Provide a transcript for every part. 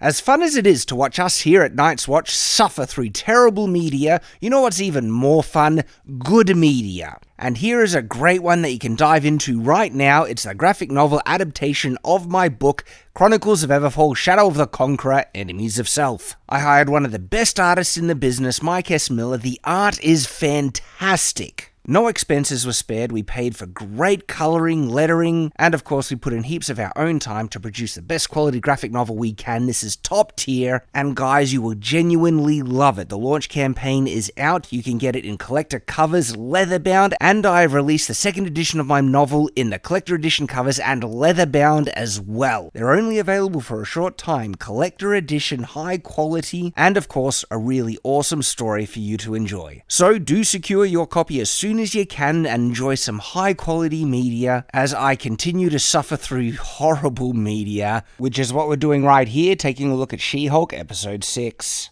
As fun as it is to watch us here at Night's Watch suffer through terrible media, you know what's even more fun? Good media. And here is a great one that you can dive into right now. It's the graphic novel adaptation of my book, Chronicles of Everfall, Shadow of the Conqueror, Enemies of Self. I hired one of the best artists in the business, Mike S. Miller. The art is fantastic. No expenses were spared. We paid for great colouring, lettering, and of course we put in heaps of our own time to produce the best quality graphic novel we can. This is top tier, and guys, you will genuinely love it. The launch campaign is out. You can get it in collector covers, leather bound, and I have released the second edition of my novel in the collector edition covers and leather bound as well. They're only available for a short time. Collector edition, high quality, and of course a really awesome story for you to enjoy. So do secure your copy as soon as you can and enjoy some high quality media as I continue to suffer through horrible media, which is what we're doing right here, taking a look at She-Hulk episode 6.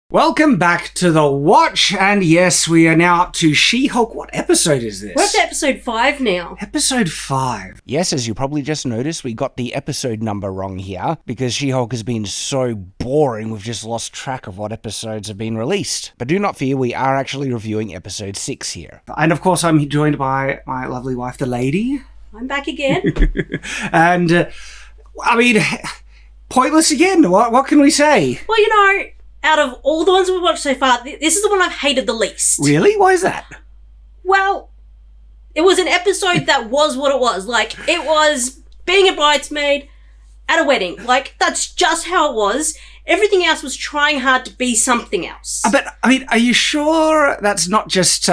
Welcome back to The Watch, and yes, we are now up to She-Hulk. What episode is this? We're up to episode 5 now. Episode 5. Yes, as you probably just noticed, we got the episode number wrong here, because She-Hulk has been so boring, we've just lost track of what episodes have been released. But do not fear, we are actually reviewing episode 6 here. And of course, I'm joined by my lovely wife, the lady. I'm back again. And, pointless again. What can we say? Well, you know, out of all the ones we've watched so far, this is the one I've hated the least. Really? Why is that? Well, it was an episode that was what it was. Like, it was being a bridesmaid at a wedding. Like, that's just how it was. Everything else was trying hard to be something else. But, are you sure that's not just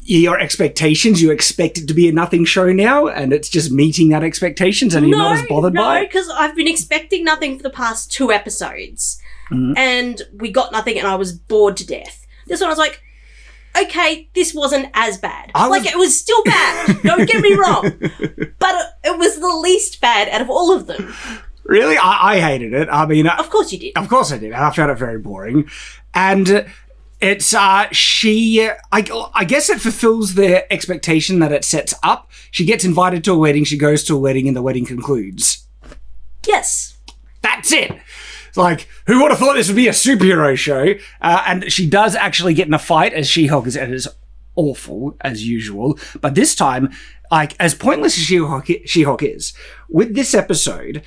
your expectations? You expect it to be a nothing show now, and it's just meeting that expectations, and you're not as bothered by it? No, because I've been expecting nothing for the past 2 episodes. And we got nothing, and I was bored to death. This one I was like, okay, this wasn't as bad. It was still bad, don't get me wrong, but it was the least bad out of all of them. Really? I hated it. Of course you did. Of course I did. I found it very boring. And it's, I guess it fulfills the expectation that it sets up. She gets invited to a wedding, she goes to a wedding, and the wedding concludes. Yes. That's it. Like, who would have thought this would be a superhero show? And she does actually get in a fight as She-Hulk is, and it's awful, as usual. But this time, like, as pointless as She-Hulk is, with this episode,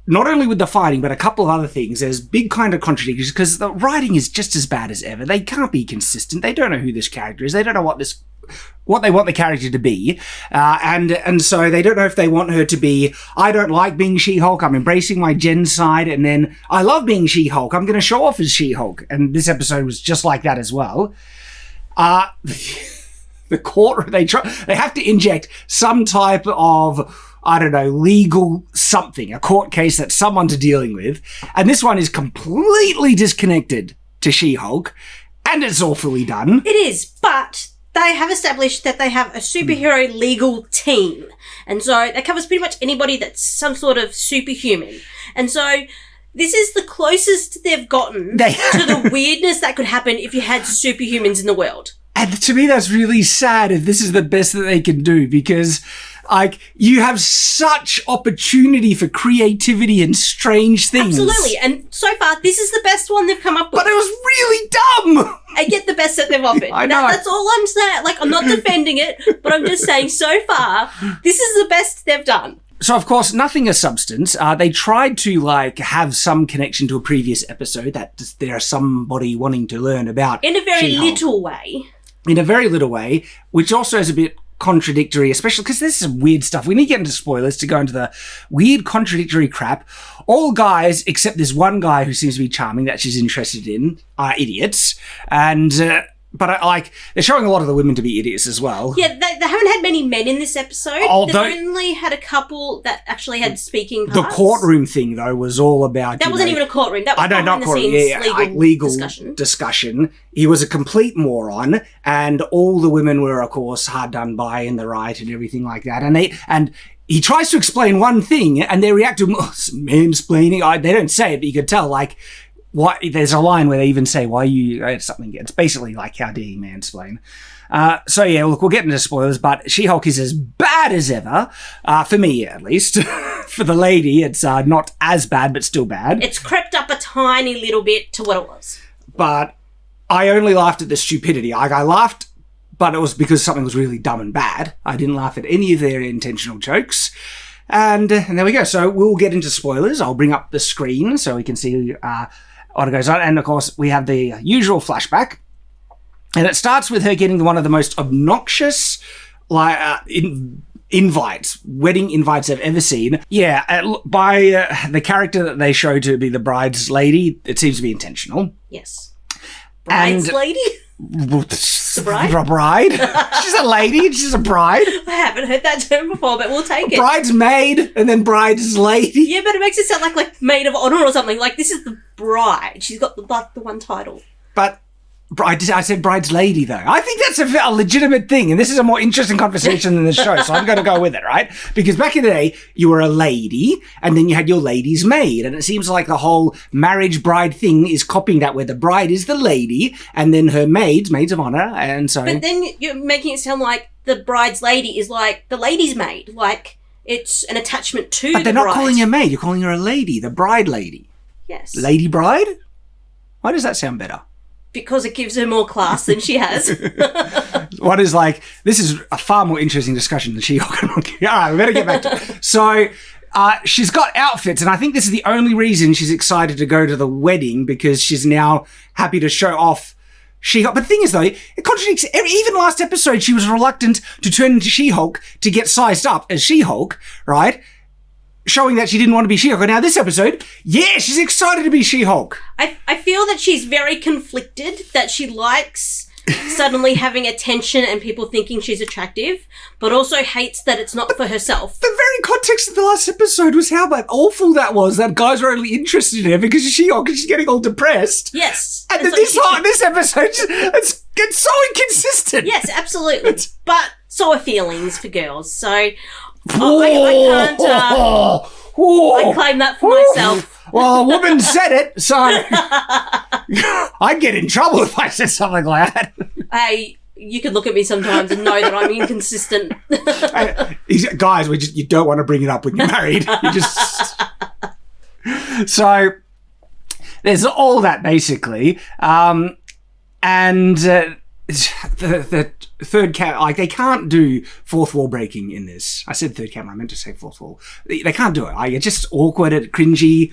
not only with the fighting, but a couple of other things, there's big kind of contradictions, because the writing is just as bad as ever. They can't be consistent. They don't know who this character is. They don't know what they want the character to be. And so they don't know if they want her to be, I don't like being She-Hulk, I'm embracing my Jen side, and then I love being She-Hulk, I'm going to show off as She-Hulk. And this episode was just like that as well. The court, they have to inject some type of, I don't know, legal something, a court case that someone's dealing with. And this one is completely disconnected to She-Hulk, and it's awfully done. It is, but they have established that they have a superhero legal team. And so that covers pretty much anybody that's some sort of superhuman. And so this is the closest they've gotten to the weirdness that could happen if you had superhumans in the world. And to me, that's really sad if this is the best that they can do, because, like, you have such opportunity for creativity and strange things. Absolutely. And so far, this is the best one they've come up with. But it was really dumb. And yet the best that they've offered. I know. That's all I'm saying. Like, I'm not defending it, but I'm just saying so far, this is the best they've done. So, of course, nothing of substance. They tried to, like, have some connection to a previous episode, that there's somebody wanting to learn about in a very She-Hulk. little way. In a very little way, which also is a bit contradictory, especially because there's some weird stuff. We need to get into spoilers to go into the weird contradictory crap. All guys, except this one guy who seems to be charming that she's interested in, are idiots. And But they're showing a lot of the women to be idiots as well. Yeah, they haven't had many men in this episode. They've only had a couple that actually had speaking parts. The courtroom thing, though, was all about... That wasn't even a courtroom. That was behind the scenes legal discussion. He was a complete moron, and all the women were, of course, hard done by in the right and everything like that. And he tries to explain one thing, and they react to mansplaining. They don't say it, but you could tell, why there's a line where they even say, why you, it's something, it's basically like, how dare you mansplain? So yeah, look, we'll get into spoilers, but She-Hulk is as bad as ever, for me at least. For the lady, it's not as bad, but still bad. It's crept up a tiny little bit to what it was. But I only laughed at the stupidity. I laughed, but it was because something was really dumb and bad. I didn't laugh at any of their intentional jokes. And there we go. So we'll get into spoilers. I'll bring up the screen so we can see what goes on. And of course, we have the usual flashback. And it starts with her getting one of the most obnoxious invites, wedding invites I've ever seen. Yeah, by the character that they show to be the bride's lady, it seems to be intentional. Yes. Bride's lady? The bride? The bride. She's a lady. She's a bride. I haven't heard that term before, but we'll take it. Bridesmaid and then bride's lady. Yeah, but it makes it sound like maid of honor or something. Like, this is the bride. She's got the one title. But I said bride's lady, though. I think that's a legitimate thing, and this is a more interesting conversation than the show, so I'm going to go with it, right? Because back in the day, you were a lady, and then you had your lady's maid, and it seems like the whole marriage bride thing is copying that, where the bride is the lady, and then her maids of honor, and so... But then you're making it sound like the bride's lady is like the lady's maid, like it's an attachment to the bride. But they're not calling her maid, you're calling her a lady, the bride lady. Yes. Lady bride? Why does that sound better? Because it gives her more class than she has. What is like, this is a far more interesting discussion than She-Hulk. All right, we better get back to it. So she's got outfits, and I think this is the only reason she's excited to go to the wedding, because she's now happy to show off She-Hulk. But the thing is, though, it contradicts, even last episode, she was reluctant to turn into She-Hulk to get sized up as She-Hulk, right? Showing that she didn't want to be She-Hulk. And now this episode, yeah, she's excited to be She-Hulk. I feel that she's very conflicted, that she likes suddenly having attention and people thinking she's attractive, but also hates that it's not for herself. The very context of the last episode was how awful that was, that guys were only interested in her because she's She-Hulk and she's getting all depressed. Yes. And then this episode, it's so inconsistent. Yes, absolutely. But so are feelings for girls, so... I can't. I claim that for myself. Well, a woman said it, so I'd get in trouble if I said something like that. Hey, you could look at me sometimes and know that I'm inconsistent. Guys, you don't want to bring it up when you're married. So there's all that basically, and the third camera, like, they can't do fourth wall breaking in this. I said third camera, I meant to say fourth wall. They can't do it. Like, it's just awkward and cringy.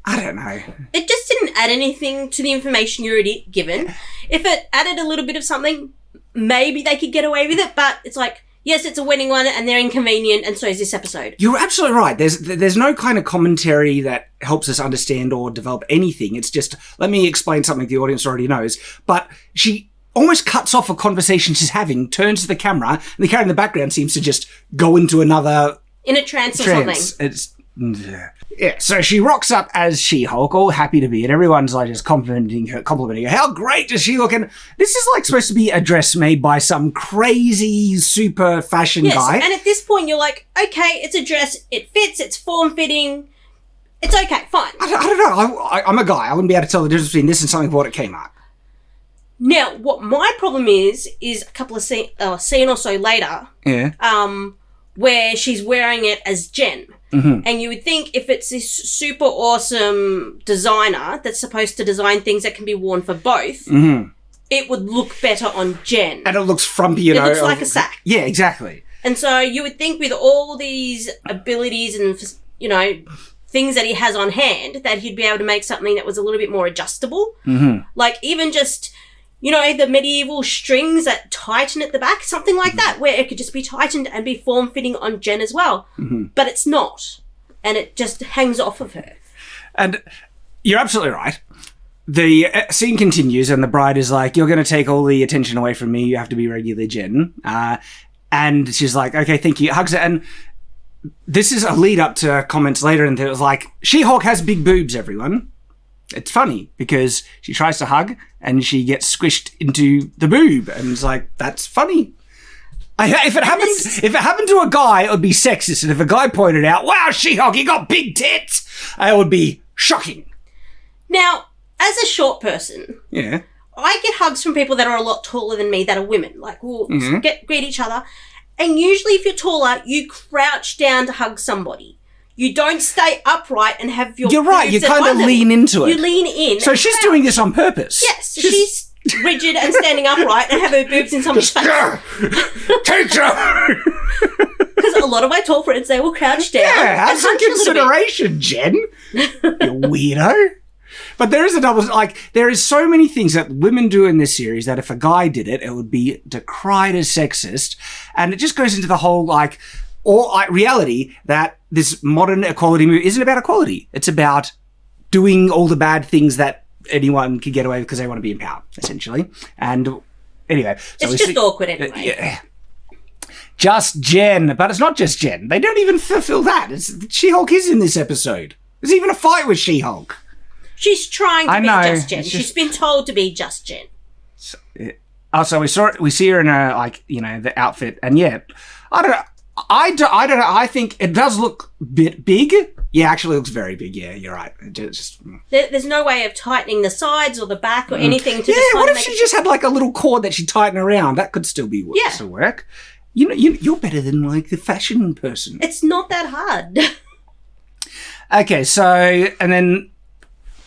I don't know. It just didn't add anything to the information you already given. If it added a little bit of something, maybe they could get away with it, but it's like, yes, it's a wedding one and they're inconvenient, and so is this episode. You're absolutely right. There's no kind of commentary that helps us understand or develop anything. It's just, let me explain something the audience already knows. But she almost cuts off a conversation she's having, turns to the camera, and the character in the background seems to just go into another... in a trance or something. It's... Yeah, so she rocks up as She-Hulk, all happy to be it. Everyone's like just complimenting her. How great does she look? And this is like supposed to be a dress made by some crazy super fashion guy. And at this point you're like, okay, it's a dress, it fits, it's form-fitting, it's okay, fine. I don't know, I'm a guy. I wouldn't be able to tell the difference between this and something bought at Kmart. Now, what my problem is a couple of scene or so later, where she's wearing it as Jen. Mm-hmm. And you would think if it's this super awesome designer that's supposed to design things that can be worn for both, it would look better on Jen. And it looks frumpy, you know. It looks like a sack. Yeah, exactly. And so you would think with all these abilities and, you know, things that he has on hand, that he'd be able to make something that was a little bit more adjustable. Mm-hmm. Like even just... you know, the medieval strings that tighten at the back, something like that, where it could just be tightened and be form-fitting on Jen as well. Mm-hmm. But it's not. And it just hangs off of her. And you're absolutely right. The scene continues and the bride is like, you're going to take all the attention away from me. You have to be regular Jen. And she's like, okay, thank you. Hugs her. And this is a lead up to comments later. And it was like, She-Hulk has big boobs, everyone. It's funny because she tries to hug and she gets squished into the boob, and it's like, that's funny. If it happened to a guy, it would be sexist, and if a guy pointed out, "Wow, She-Hulk, you got big tits," it would be shocking. Now, as a short person, Yeah. I get hugs from people that are a lot taller than me that are women. Like, we'll greet each other. And usually if you're taller, you crouch down to hug somebody. You don't stay upright and have your... You're right. You kind of lean into it. You lean in. So she's doing this on purpose. Yes. She's rigid and standing upright and have her boobs in somebody's face. Teacher! Because a lot of my tall friends, they will crouch down. Yeah, have some consideration, Jen. You weirdo. But there is a double... Like, there is so many things that women do in this series that if a guy did it, it would be decried as sexist. And it just goes into the whole, like... Or reality that this modern equality movie isn't about equality. It's about doing all the bad things that anyone can get away with because they want to be in power, essentially. And anyway... So it's just awkward anyway. Yeah. Just Jen. But it's not just Jen. They don't even fulfill that. She-Hulk is in this episode. There's even a fight with She-Hulk. She's trying to be just Jen. She's been told to be just Jen. So we see her in a, like, you know, the outfit. And yeah, I don't know. I think it does look a bit big. Yeah, actually it looks very big. Yeah, you're right. There's no way of tightening the sides or the back or anything to what if she just had like a little cord that she tighten around? That could still be to work. You know, you're better than like the fashion person. It's not that hard. Okay, so, and then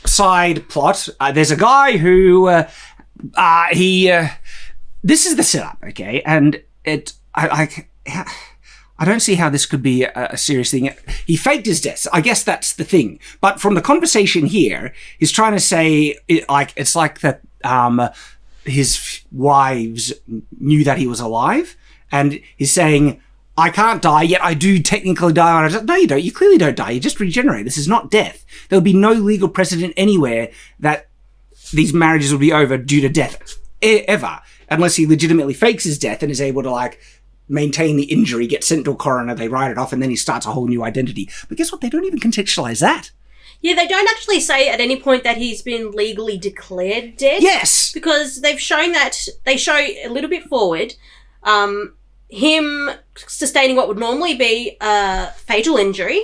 side plot. There's a guy who, this is the setup, okay? And I don't see how this could be a serious thing. He faked his death. I guess that's the thing. But from the conversation here, he's trying to say, it's like that his wives knew that he was alive. And he's saying, I can't die, yet I do technically die. No, you don't. You clearly don't die. You just regenerate. This is not death. There'll be no legal precedent anywhere that these marriages will be over due to death. Ever. Unless he legitimately fakes his death and is able to, like, maintain the injury, get sent to a coroner, they write it off, and then he starts a whole new identity. But guess what? They don't even contextualize that. Yeah, they don't actually say at any point that he's been legally declared dead. Yes! Because they've shown that, they show a little bit forward, him sustaining what would normally be a fatal injury,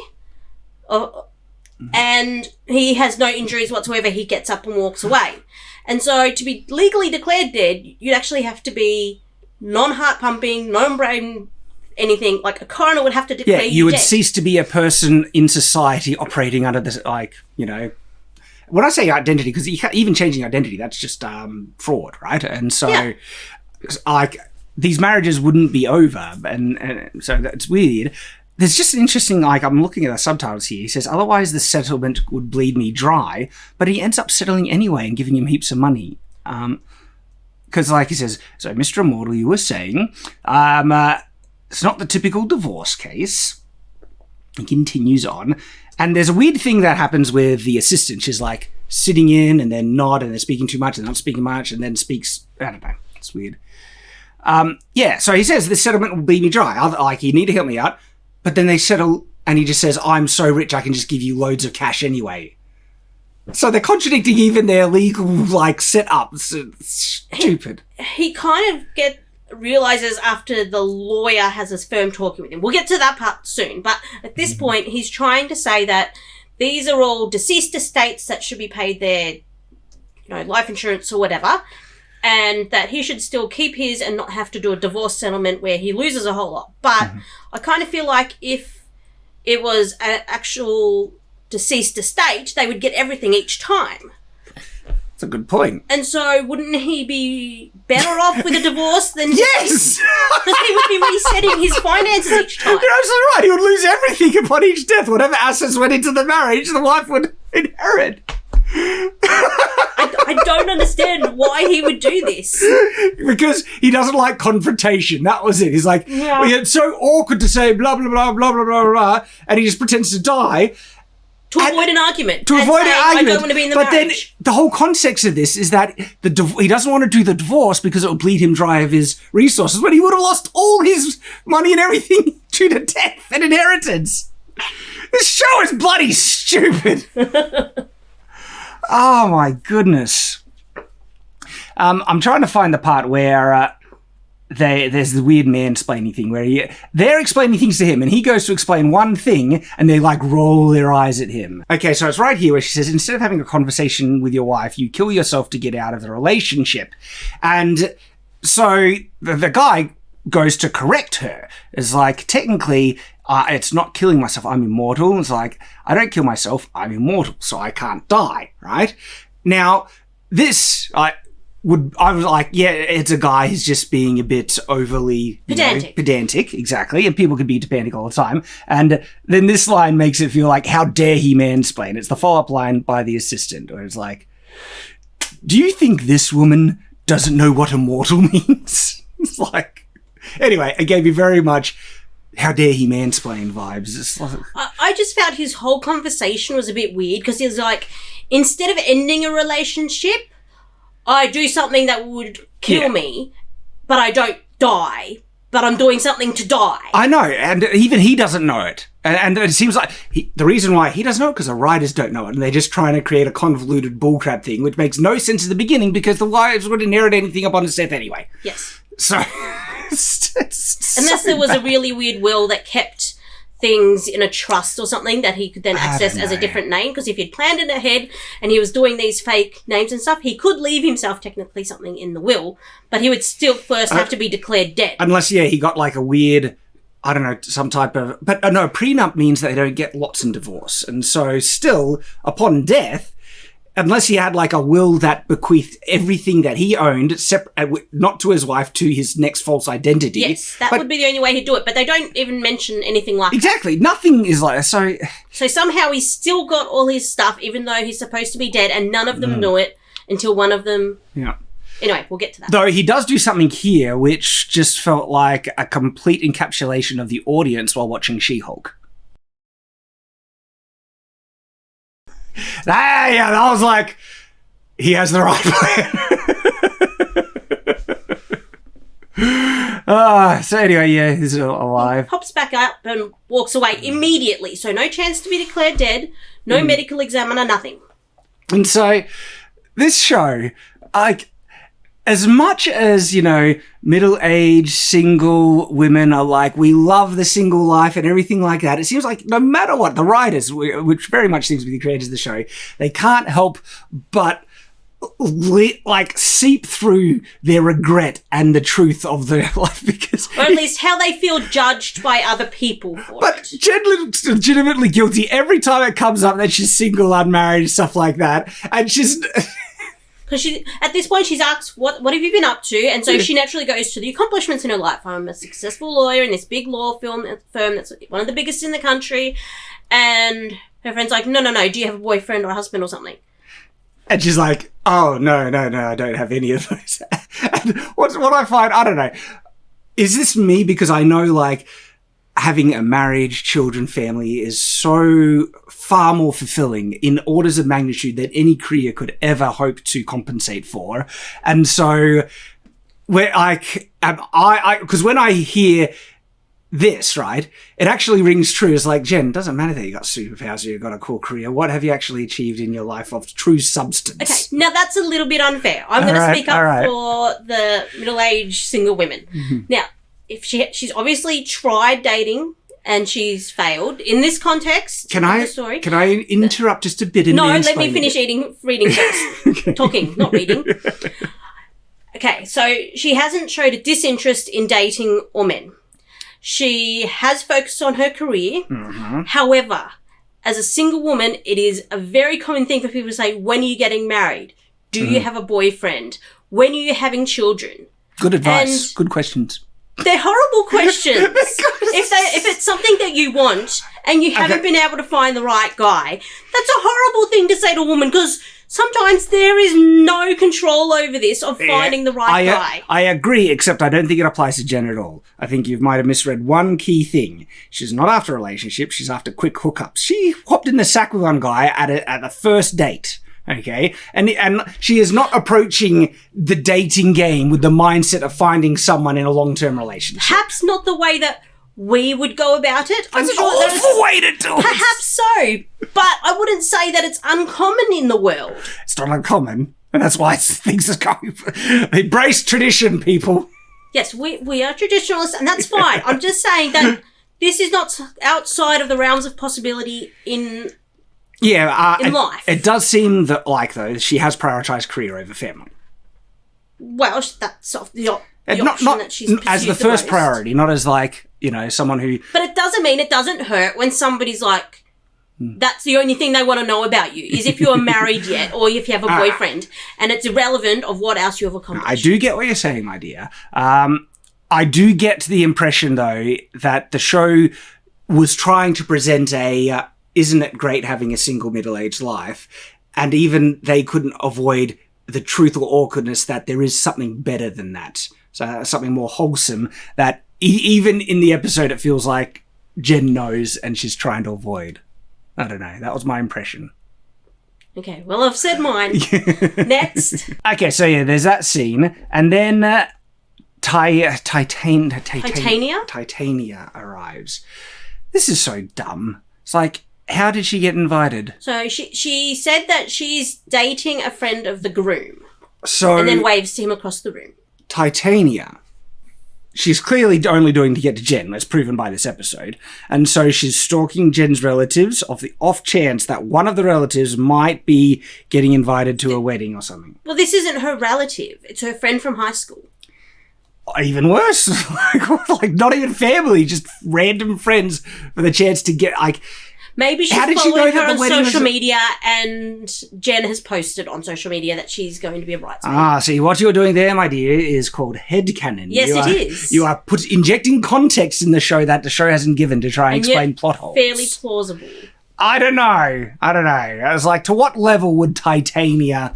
and he has no injuries whatsoever. He gets up and walks away. And so to be legally declared dead, you'd actually have to be non-heart pumping, non-brain anything. Like, a coroner would have to declare you would dead. Cease to be a person in society operating under this, like, you know... When I say identity, because even changing identity, that's just fraud, right? And so, like, these marriages wouldn't be over, and so that's weird. There's just an interesting, like, I'm looking at the subtitles here. He says, otherwise the settlement would bleed me dry, but he ends up settling anyway and giving him heaps of money. Because, like he says, so Mr. Immortal, you were saying, it's not the typical divorce case. He continues on. And there's a weird thing that happens with the assistant. She's like sitting in and then nod and they're speaking too much and not speaking much and then speaks. I don't know. It's weird. So he says this settlement will bleed me dry. Like, you need to help me out. But then they settle and he just says, I'm so rich I can just give you loads of cash anyway. So they're contradicting even their legal, like, setups. It's stupid. He kind of realizes after the lawyer has his firm talking with him. We'll get to that part soon. But at this point, he's trying to say that these are all deceased estates that should be paid their, you know, life insurance or whatever. And that he should still keep his and not have to do a divorce settlement where he loses a whole lot. But I kind of feel like if it was an actual deceased estate, they would get everything each time. That's a good point. And so wouldn't he be better off with a divorce than... Yes! Because he would be resetting his finances each time. You're absolutely right. He would lose everything upon each death. Whatever assets went into the marriage, the wife would inherit. I don't understand why he would do this. Because he doesn't like confrontation. That was it. He's like, it's so awkward to say blah, blah, blah, blah, blah, blah, blah, and he just pretends to die. To avoid an argument. To avoid an argument. I don't want to be in the marriage. But then the whole context of this is that he doesn't want to do the divorce because it will bleed him dry of his resources, but he would have lost all his money and everything due to death and inheritance. This show is bloody stupid. Oh my goodness. I'm trying to find the part where there's the weird mansplaining thing where they're explaining things to him and he goes to explain one thing and they like roll their eyes at him. Okay, so it's right here where she says, instead of having a conversation with your wife, you kill yourself to get out of the relationship. And so the guy goes to correct her. It's like, technically, it's not killing myself, I'm immortal. It's like, I don't kill myself, I'm immortal, so I can't die, right? Now, this, I was like, yeah, it's a guy who's just being a bit overly pedantic, exactly, and people can be pedantic all the time. And then this line makes it feel like, how dare he mansplain? It's the follow-up line by the assistant, where it's like, do you think this woman doesn't know what immortal means? It's like, anyway, it gave me very much how dare he mansplain vibes. It's like, I just found his whole conversation was a bit weird, because he was like, instead of ending a relationship, I do something that would kill me, but I don't die, but I'm doing something to die. I know, and even he doesn't know it. And it seems like the reason why he doesn't know it, because the writers don't know it, and they're just trying to create a convoluted bullcrap thing, which makes no sense at the beginning, because the writers wouldn't inherit anything upon his death anyway. Yes. So, unless there was a really weird will that kept things in a trust or something that he could then access as a different name, because if he'd planned it ahead and he was doing these fake names and stuff, he could leave himself technically something in the will, but he would still first have to be declared dead. Unless, he got like a weird, I don't know, some type of, but no, prenup means that they don't get lots in divorce. And so still, upon death, unless he had like a will that bequeathed everything that he owned, not to his wife, to his next false identity. Yes, that would be the only way he'd do it. But they don't even mention anything like exactly. That. Nothing is like so. So somehow he's still got all his stuff, even though he's supposed to be dead, and none of them know it until one of them. Yeah. Anyway, we'll get to that. Though he does do something here, which just felt like a complete encapsulation of the audience while watching She-Hulk. I was like, he has the right plan. So anyway, he's alive. He pops back up and walks away immediately. So no chance to be declared dead, no medical examiner, nothing. And so this show, like, as much as, middle-aged single women are like, we love the single life and everything like that, it seems like no matter what, the writers, which very much seems to be the creators of the show, they can't help but seep through their regret and the truth of their life, because... Or at least how they feel judged by other people for but it. Jen looks legitimately guilty every time it comes up that she's single, unmarried, stuff like that, and she's... Because at this point, she's asked, what have you been up to? And so she naturally goes to the accomplishments in her life. I'm a successful lawyer in this big law firm that's one of the biggest in the country. And her friend's like, no, do you have a boyfriend or a husband or something? And she's like, oh, no, I don't have any of those. And what I find, I don't know, is this me? Because I know, like, having a marriage, children, family is so far more fulfilling in orders of magnitude than any career could ever hope to compensate for. And so, because when I hear this, right, it actually rings true. It's like, Jen, it doesn't matter that you got superpowers or you got a cool career. What have you actually achieved in your life of true substance? Okay, now that's a little bit unfair. I'm going to speak up for the middle-aged single women. Mm-hmm. Now, if she's obviously tried dating and she's failed. In this context of the story... Can I interrupt just a bit? No, let me finish reading first. Okay. Talking, not reading. Okay, so she hasn't showed a disinterest in dating or men. She has focused on her career. Mm-hmm. However, as a single woman, it is a very common thing for people to say, when are you getting married? Do you have a boyfriend? When are you having children? Good advice. Good questions. They're horrible questions. If it's something that you want and you haven't been able to find the right guy, that's a horrible thing to say to a woman, because sometimes there is no control over this of finding the right guy. I agree, except I don't think it applies to Jen at all. I think you might have misread one key thing. She's not after a relationship. She's after quick hookups. She hopped in the sack with one guy at the first date. Okay, and she is not approaching the dating game with the mindset of finding someone in a long-term relationship. Perhaps not the way that we would go about it. That's an awful way to do it. Perhaps so, but I wouldn't say that it's uncommon in the world. It's not uncommon, and that's why things are going. Embrace tradition, people. Yes, we are traditionalists, and that's fine. I'm just saying that this is not outside of the realms of possibility in life. It does seem that, though, she has prioritised career over family. Well, that's the option that she's pursued as the first priority, not as, someone who... But it doesn't mean it doesn't hurt when somebody's like, that's the only thing they want to know about you, is if you're married yet or if you have a boyfriend, and it's irrelevant of what else you have accomplished. I do get what you're saying, my dear. I do get the impression, though, that the show was trying to present isn't it great having a single middle-aged life? And even they couldn't avoid the truth or awkwardness that there is something better than that. So something more wholesome that even in the episode it feels like Jen knows and she's trying to avoid. I don't know. That was my impression. Okay, well, I've said mine. Next. Okay, so yeah, there's that scene. And then Titania arrives. This is so dumb. It's like, how did she get invited? So she said that she's dating a friend of the groom. So and then waves to him across the room. Titania. She's clearly only doing to get to Jen, that's proven by this episode. And so she's stalking Jen's relatives of the off chance that one of the relatives might be getting invited to a wedding or something. Well, this isn't her relative. It's her friend from high school. Even worse. like not even family, just random friends for the chance to get, Maybe she's following her on social media, and Jen has posted on social media that she's going to be a bridesmaid. See, what you're doing there, my dear, is called headcanon. Yes, it is. You are injecting context in the show that the show hasn't given to try and explain plot holes. Fairly plausible. I don't know. I was like, to what level would Titania,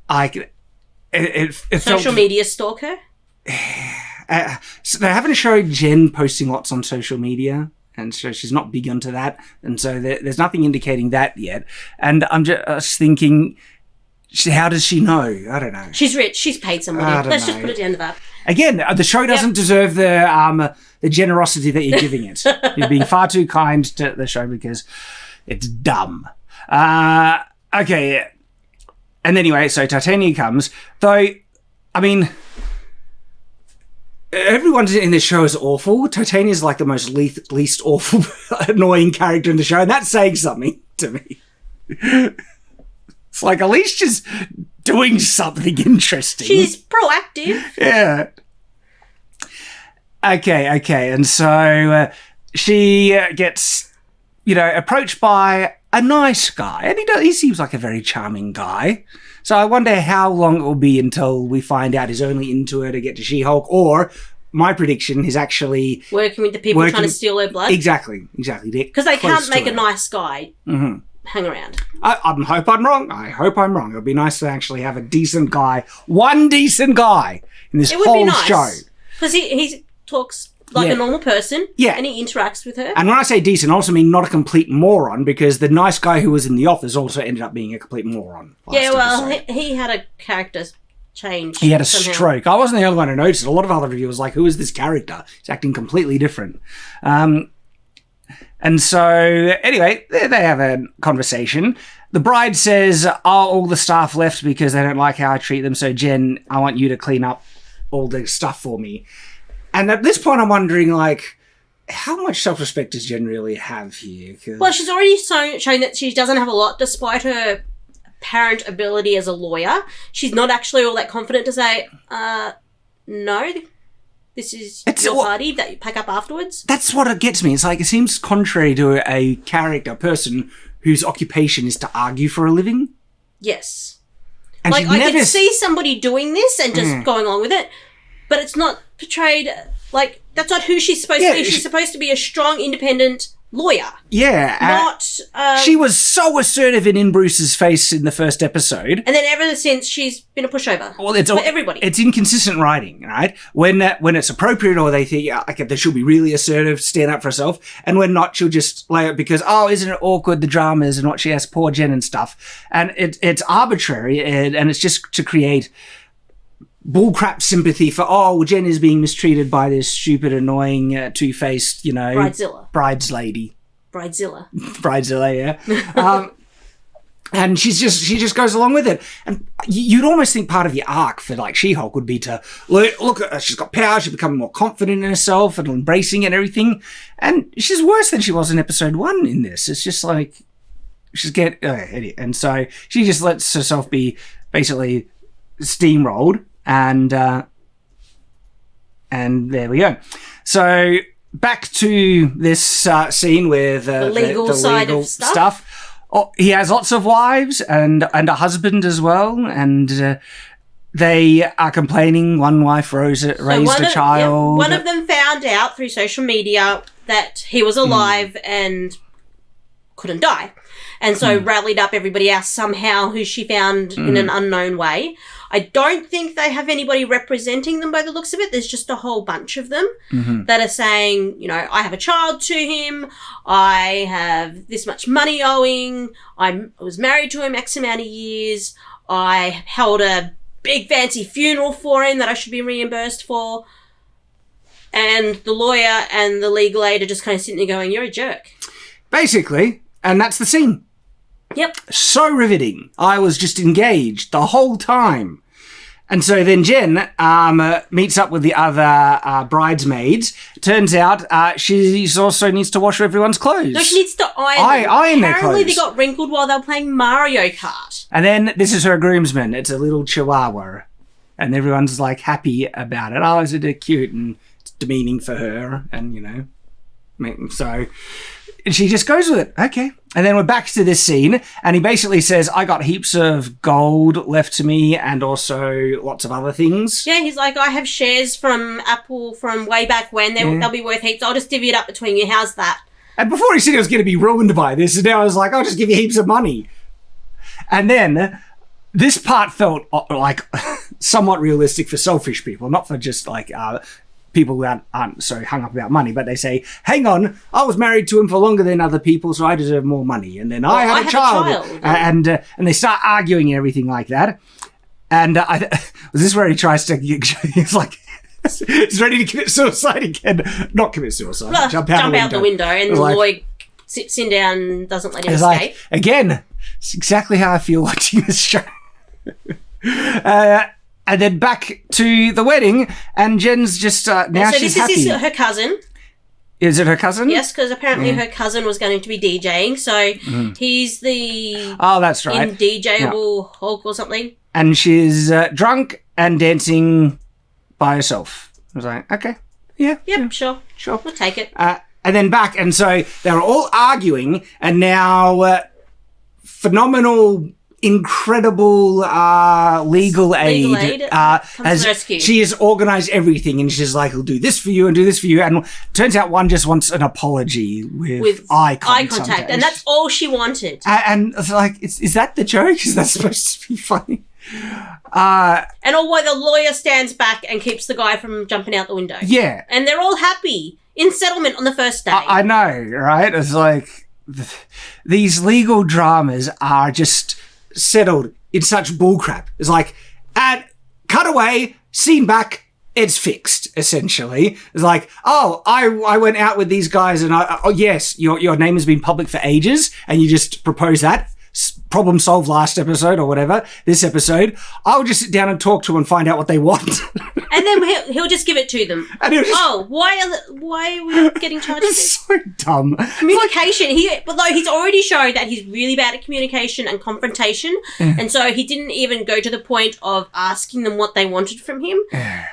social media stalker? So they haven't showed Jen posting lots on social media. And so she's not big onto that. And so there's nothing indicating that yet. And I'm just thinking, how does she know? I don't know. She's rich. She's paid somebody. Let's just put it down to that. Again, the show doesn't deserve the generosity that you're giving it. You're being far too kind to the show because it's dumb. Okay. And anyway, so Titania comes. Though, I mean... everyone in this show is awful. Titania's like the most least awful, annoying character in the show, and that's saying something to me. It's like, at least she's doing something interesting. She's proactive. Yeah. Okay. And so she gets, approached by a nice guy, and he seems like a very charming guy. So I wonder how long it will be until we find out he's only into her to get to She-Hulk, or my prediction is actually... working with the people trying to steal her blood? Exactly. Because they can't make a nice guy hang around. I hope I'm wrong. It would be nice to actually have a decent guy, one decent guy in this whole show. Because he talks like a normal person, and he interacts with her. And when I say decent, I also mean not a complete moron, because the nice guy who was in the office also ended up being a complete moron. He had a character change. He had a stroke. I wasn't the only one who noticed it. A lot of other reviewers were like, who is this character? He's acting completely different. And so, anyway, they have a conversation. The bride says, all the staff left because they don't like how I treat them, so Jen, I want you to clean up all the stuff for me. And at this point, I'm wondering, how much self-respect does Jen really have here? Well, she's already shown that she doesn't have a lot, despite her apparent ability as a lawyer. She's not actually all that confident to say, no, this is your party that you pack up afterwards. That's what it gets me. It's like, it seems contrary to a person whose occupation is to argue for a living. Yes. And I can see somebody doing this and just going along with it, but it's not portrayed that's not who she's supposed to be. She's supposed to be a strong, independent lawyer. Yeah. She was so assertive in Bruce's face in the first episode. And then ever since, she's been a pushover. Well, it's for everybody. It's inconsistent writing, right? When it's appropriate, or they think that she'll be really assertive, stand up for herself, and when not, she'll just lay it because, isn't it awkward, the dramas and what she has, poor Jen and stuff. And it's arbitrary, and it's just to create bullcrap sympathy for, Jen is being mistreated by this stupid, annoying, two-faced, Bridezilla. Brideslady. Bridezilla. Bridezilla, yeah. And she just goes along with it. And you'd almost think part of the arc for like She-Hulk would be to look at her. She's got power. She's becoming more confident in herself and embracing it and everything. And she's worse than she was in episode 1 in this. It's just like she's and so she just lets herself be basically steamrolled. And there we go. So back to this scene with the legal side of stuff. Oh, he has lots of wives and a husband as well, and they are complaining. One wife raised a child. Yeah, one of them found out through social media that he was alive and couldn't die, and so rallied up everybody else somehow who she found in an unknown way. I don't think they have anybody representing them by the looks of it. There's just a whole bunch of them that are saying, I have a child to him. I have this much money owing. I was married to him X amount of years. I held a big fancy funeral for him that I should be reimbursed for. And the lawyer and the legal aid are just kind of sitting there going, you're a jerk. Basically, and that's the scene. Yep. So riveting. I was just engaged the whole time. And so then Jen meets up with the other bridesmaids. Turns out she also needs to wash everyone's clothes. No, she needs to iron their clothes. Apparently they got wrinkled while they were playing Mario Kart. And then this is her groomsman. It's a little chihuahua. And everyone's like happy about it. Oh, isn't it cute? And it's demeaning for her. And, so... And she just goes with it. Okay. And then we're back to this scene, and he basically says, I got heaps of gold left to me and also lots of other things. Yeah, he's like, I have shares from Apple from way back when. They'll be worth heaps. I'll just divvy it up between you. How's that? And before he said he was going to be ruined by this, and now I was like, I'll just give you heaps of money. And then this part felt like somewhat realistic for selfish people, not for just like... people that aren't so hung up about money, but they say, hang on, I was married to him for longer than other people, so I deserve more money. And then I had a child. And they start arguing and everything like that. And was this where he tries to, he's like, he's ready to commit suicide again. Not commit suicide, jump out the window. And the lawyer sits him down and doesn't let him escape. Like, again, it's exactly how I feel watching this show. And then back to the wedding, and Jen's just now she's happy. So this is her cousin. Is it her cousin? Yes, because apparently her cousin was going to be DJing, so he's the... Oh, that's right. DJable Hulk or something. And she's drunk and dancing by herself. I was like, okay, Yep, sure. We'll take it. And then back, and so they were all arguing, and now phenomenal... incredible legal aid comes to rescue. She has organized everything, and she's like, I'll do this for you and do this for you, and turns out one just wants an apology with eye contact, and that's all she wanted. And it's like, is that the joke? Is that supposed to be funny? And all while the lawyer stands back and keeps the guy from jumping out the window. Yeah, and they're all happy in settlement on the first day. I know, right? It's like these legal dramas are just settled in such bullcrap. It's like, and cut away, scene back, it's fixed, essentially. It's like, oh, I went out with these guys, and yes, your name has been public for ages, and you just propose that. Problem solved last episode or whatever, this episode. I'll just sit down and talk to them and find out what they want. And then he'll just give it to them. And why are we getting charged? It's so dumb. Communication. Although he's already shown that he's really bad at communication and confrontation, and so he didn't even go to the point of asking them what they wanted from him.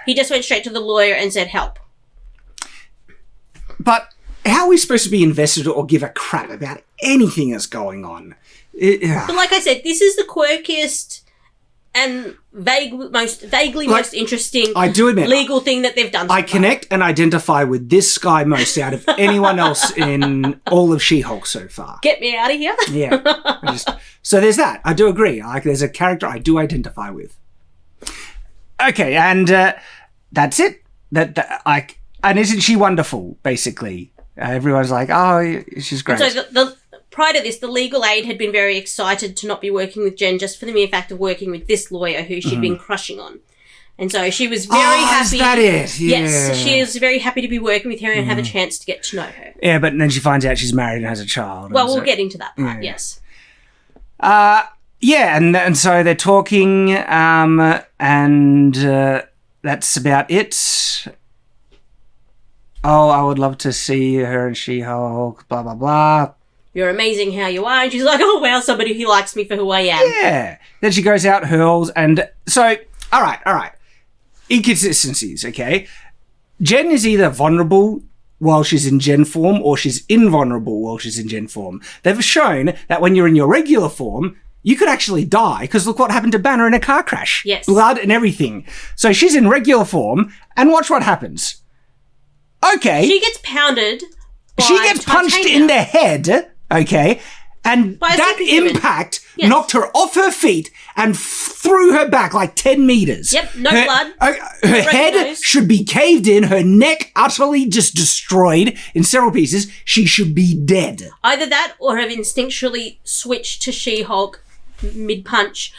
He just went straight to the lawyer and said, help. But how are we supposed to be invested or give a crap about anything that's going on? But like I said, this is the quirkiest and vaguely most interesting I do admit, legal thing that they've done. I connect and identify with this guy most out of anyone else in all of She-Hulk so far. Get me out of here. Yeah. So there's that. I do agree. There's a character I do identify with. Okay, and that's it. And isn't she wonderful, basically? Everyone's like, oh, she's great. And so prior to this, the legal aid had been very excited to not be working with Jen just for the mere fact of working with this lawyer who she'd been crushing on. And so she was very happy. Is that it? Yeah. Yes, she is very happy to be working with her and have a chance to get to know her. Yeah, but then she finds out she's married and has a child. Well, we'll get into that part, yes. Yeah, and so they're talking, and that's about it. Oh, I would love to see her and She-Hulk, blah, blah, blah. You're amazing how you are. And she's like, oh, wow, somebody who likes me for who I am. Yeah. Then she goes out, hurls, and so, all right. Inconsistencies, okay? Jen is either vulnerable while she's in Gen form, or she's invulnerable while she's in Gen form. They've shown that when you're in your regular form, you could actually die, because look what happened to Banner in a car crash. Yes. Blood and everything. So she's in regular form, and watch what happens. Okay. She gets pounded by She gets punched Titania. in the head, okay? And By a that superhuman. impact Yes. knocked her off her feet and threw her back like 10 meters. Yep, no her, blood. Her head nose. should be caved in, her neck utterly just destroyed in several pieces. She should be dead. Either that or have instinctually switched to She-Hulk mid-punch.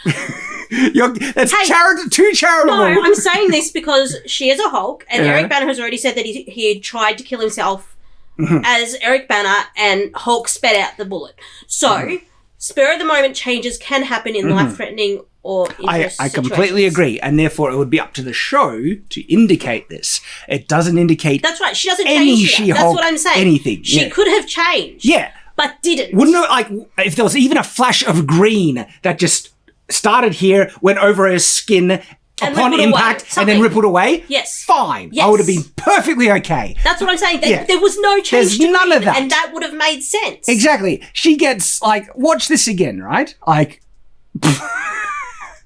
That's Hey. too charitable. No, I'm saying this because she is a Hulk, and Yeah. Eric Banner has already said that he had tried to kill himself Mm-hmm. as Eric Banner, and Hulk spat out the bullet. So, Mm-hmm. spur of the moment changes can happen in life-threatening or I interest completely situations. agree, and therefore it would be up to the show to indicate this. It doesn't indicate That's right. She doesn't any change here. That's She-Hulk what I'm saying. anything. She Yeah. could have changed. Yeah. But didn't. Wouldn't it, like, if there was even a flash of green that just started here, went over her skin upon rippled away. impact, and then Something. rippled away? Yes. Fine. Yes. I would have been perfectly okay. That's what I'm saying. Yeah. There was no change There's to none of green, that. and that would have made sense. Exactly. She gets, like, watch this again, right? Like,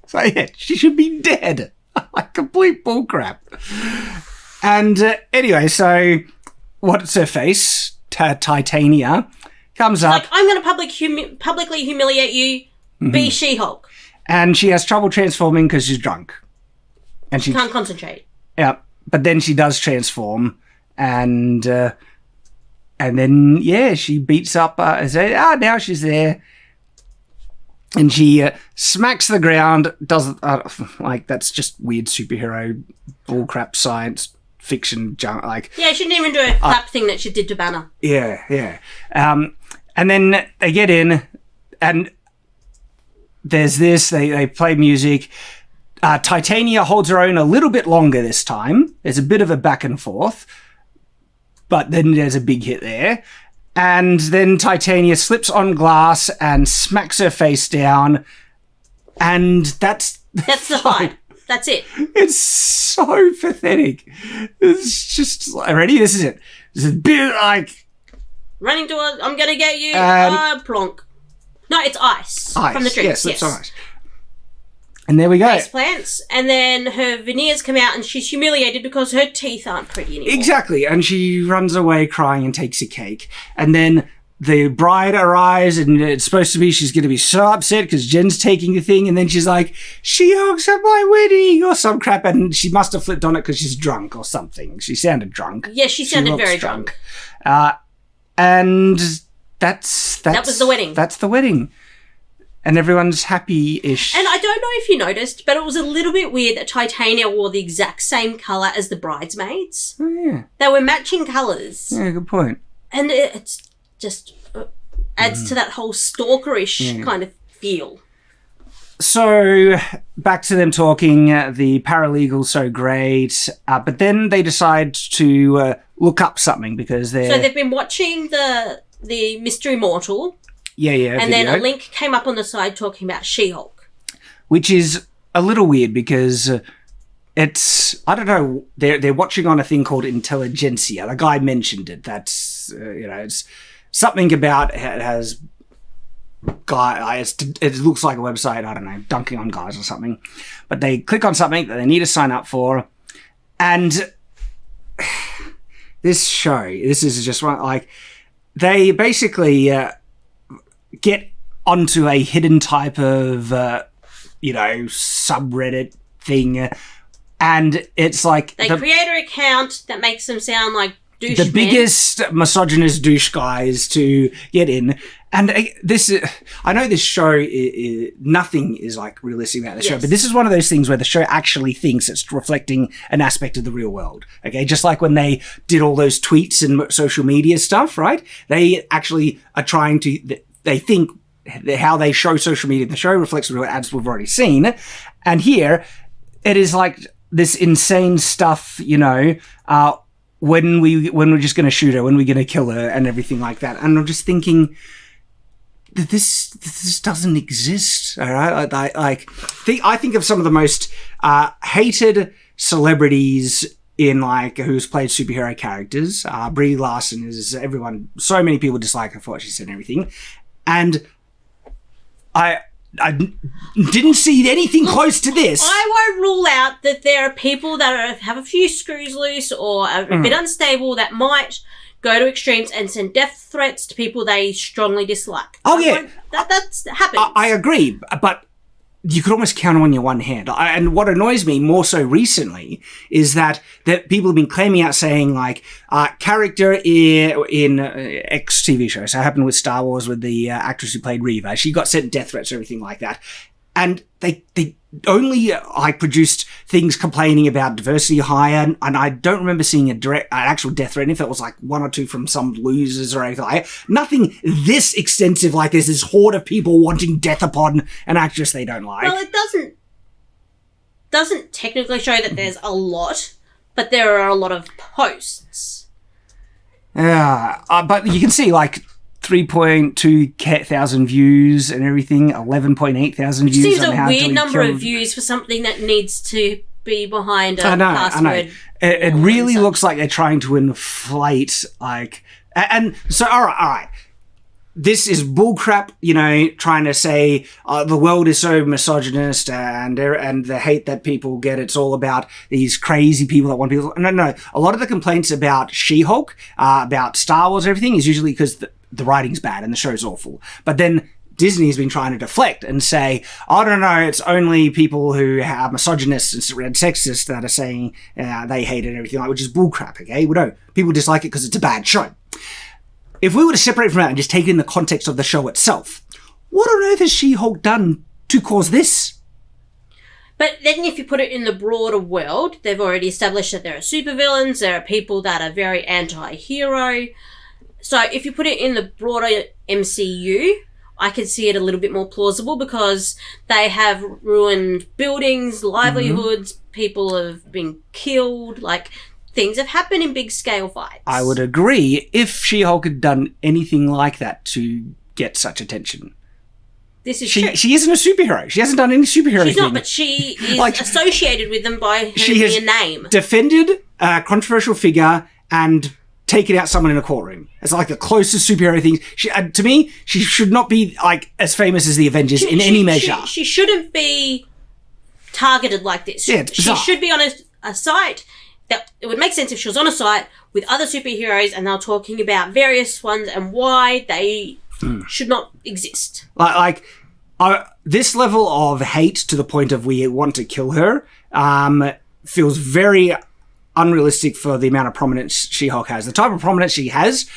so yeah, she should be dead. Like, complete bullcrap. And anyway, so what's her face? Titania comes up. Like, I'm going to publicly humiliate you. Mm-hmm. Be She-Hulk. And she has trouble transforming because she's drunk. And she Can't concentrate. yeah, but then she does transform, and then yeah, she beats up. Now she's there, and she smacks the ground. Does like that's just weird superhero bullcrap science fiction junk. Like Yeah, she didn't even do a clap thing that she did to Banner. yeah. And then they get in, and there's this. They play music. Titania holds her own a little bit longer this time. There's a bit of a back and forth, but then there's a big hit there. And then Titania slips on glass and smacks her face down. And that's That's the fight. That's it. It's so pathetic. It's just, ready? This is it. This is a bit like... Running to her, I'm going to get you. Plonk. No, it's ice. From the drinks. Yes, it's ice. And there we go. Face plants, and then her veneers come out, and she's humiliated because her teeth aren't pretty anymore. Exactly. And she runs away crying and takes a cake. And then the bride arrives, and it's supposed to be she's going to be so upset because Jen's taking the thing. And then she's like, She-Hulk's at my wedding or some crap. And she must have flipped on it because she's drunk or something. She sounded drunk. Yeah, she sounded looks very drunk. And that was the wedding. That's the wedding. And everyone's happy-ish. And I don't know if you noticed, but it was a little bit weird that Titania wore the exact same colour as the bridesmaids. Oh, yeah. They were matching colours. Yeah, good point. And it's just adds to that whole stalkerish kind of feel. So, back to them talking, the paralegal's so great, but then they decide to look up something because they're... So they've been watching the Mr. Immortal, Yeah, and video, then a link came up on the side talking about She-Hulk. which is a little weird because it's... I don't know, they're watching on a thing called Intelligencia. The guy mentioned it. That's, it's something about... It has... it looks like a website, I don't know, dunking on guys or something. But they click on something that they need to sign up for, and this is just one, like, they basically get onto a hidden type of, subreddit thing, and it's like... They create an account that makes them sound like douche the men. biggest misogynist douche guys to get in. And I know this show, nothing is like realistic about the show, Yes. but this is one of those things where the show actually thinks it's reflecting an aspect of the real world. Okay. Just like when they did all those tweets and social media stuff, right? They actually are trying to, they think how they show social media in the show reflects what ads we've already seen. And here, it is like this insane stuff, you know, when we're just going to shoot her, when we're going to kill her and everything like that. And I'm just thinking that this doesn't exist, all right? I think of some of the most hated celebrities in like who's played superhero characters. Brie Larson is so many people dislike her for what she said and everything. And I didn't see anything close to this. I won't rule out that there are people that have a few screws loose or are a bit unstable that might go to extremes and send death threats to people they strongly dislike. Oh, yeah. That happens. I agree, but you could almost count on your one hand. And what annoys me more so recently is that people have been claiming out saying like, character in X TV show. So it happened with Star Wars with the actress who played Reva. She got sent death threats or everything like that. And they only produced things complaining about diversity hire, and I don't remember seeing an actual death threat. And if it was like one or two from some losers or anything like that, nothing this extensive like there's this horde of people wanting death upon an actress they don't like. Well, it doesn't technically show that there's a lot, but there are a lot of posts. Yeah, but you can see like 3.2 thousand views and everything, 11.8 thousand views. Seems a weird number of views for something that needs to be behind a password. I know. It really looks like they're trying to inflate, like, and so all right. This is bullcrap, you know, trying to say the world is so misogynist and the hate that people get. It's all about these crazy people that want people. No. A lot of the complaints about She-Hulk, about Star Wars, and everything is usually because the writing's bad and the show's awful. But then Disney has been trying to deflect and say, I don't know, it's only people who are misogynists and sexist that are saying they hate it and everything, which is bullcrap, okay? We know people dislike it because it's a bad show. If we were to separate from that and just take in the context of the show itself, what on earth has She-Hulk done to cause this? But then if you put it in the broader world, they've already established that there are supervillains, there are people that are very anti-hero. So if you put it in the broader MCU, I could see it a little bit more plausible because they have ruined buildings, livelihoods, people have been killed, like things have happened in big scale fights. I would agree if She-Hulk had done anything like that to get such attention. This is true. She isn't a superhero. She hasn't done any superhero She's thing. not, but she is associated with them by having a name. Defended a controversial figure and taken out someone in a courtroom. It's like the closest superhero thing. To me, she should not be like as famous as the Avengers in any measure. She shouldn't be targeted like this. Yeah, it's bizarre. She should be on a site. That it would make sense if she was on a site with other superheroes and they're talking about various ones and why they should not exist. This level of hate to the point of we want to kill her feels very unrealistic for the amount of prominence She-Hulk has. The type of prominence she has,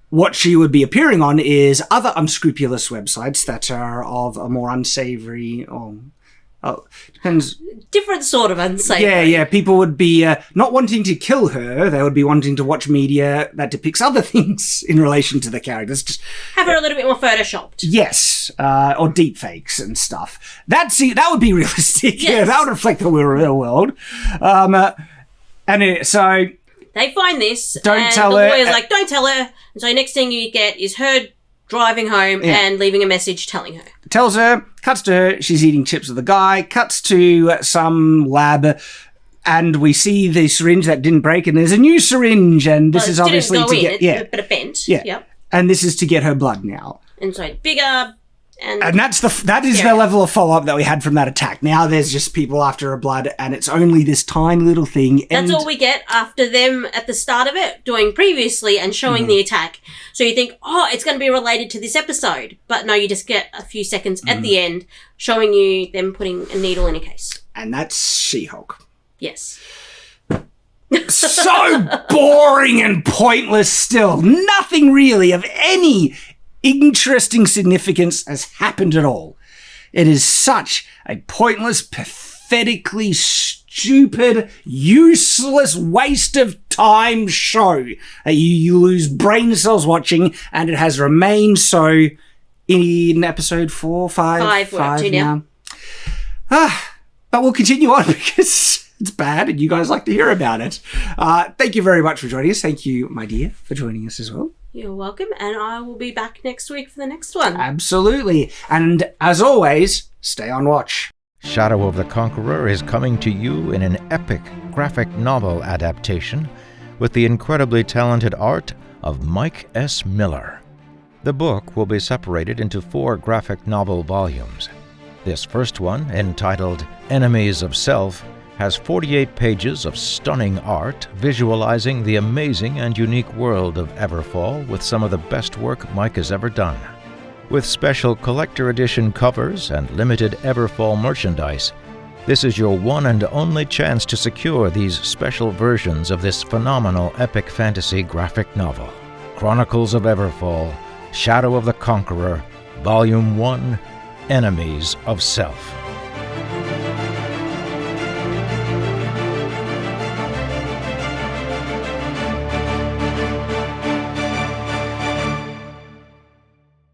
what she would be appearing on is other unscrupulous websites that are of a more unsavory depends. Different sort of unsavory. Yeah. People would be not wanting to kill her. They would be wanting to watch media that depicts other things in relation to the characters. Just have her a little bit more photoshopped. Yes, or deep fakes and stuff. That would be realistic. Yes. Yeah, that would reflect the real world. So they find this. Don't tell the her. The lawyer's like, don't tell her. And so next thing you get is her driving home and leaving a message telling her. Tells her, cuts to her, she's eating chips with a guy, cuts to some lab, and we see the syringe that didn't break, and there's a new syringe, and this is obviously to get... but it bent. Yeah. Yep. And this is to get her blood now. And so bigger... And that is the level of follow-up that we had from that attack. Now there's just people after her blood, and it's only this tiny little thing. That's all we get after them at the start of it, doing previously and showing the attack. So you think, it's going to be related to this episode. But no, you just get a few seconds at the end showing you them putting a needle in a case. And that's She-Hulk. Yes. So boring and pointless still. Nothing really of any interesting significance has happened at all. It is such a pointless, pathetically stupid, useless waste of time show that you lose brain cells watching, and it has remained so in episode 4, 5. We're up to now. But we'll continue on because it's bad and you guys like to hear about it. Thank you very much for joining us. Thank you, my dear, for joining us as well. You're welcome, and I will be back next week for the next one. Absolutely. And as always, stay on watch. Shadow of the Conqueror is coming to you in an epic graphic novel adaptation with the incredibly talented art of Mike S. Miller. The book will be separated into 4 graphic novel volumes. This first one, entitled Enemies of Self, has 48 pages of stunning art visualizing the amazing and unique world of Everfall with some of the best work Mike has ever done. With special collector edition covers and limited Everfall merchandise, this is your one and only chance to secure these special versions of this phenomenal epic fantasy graphic novel. Chronicles of Everfall, Shadow of the Conqueror, Volume 1, Enemies of Self.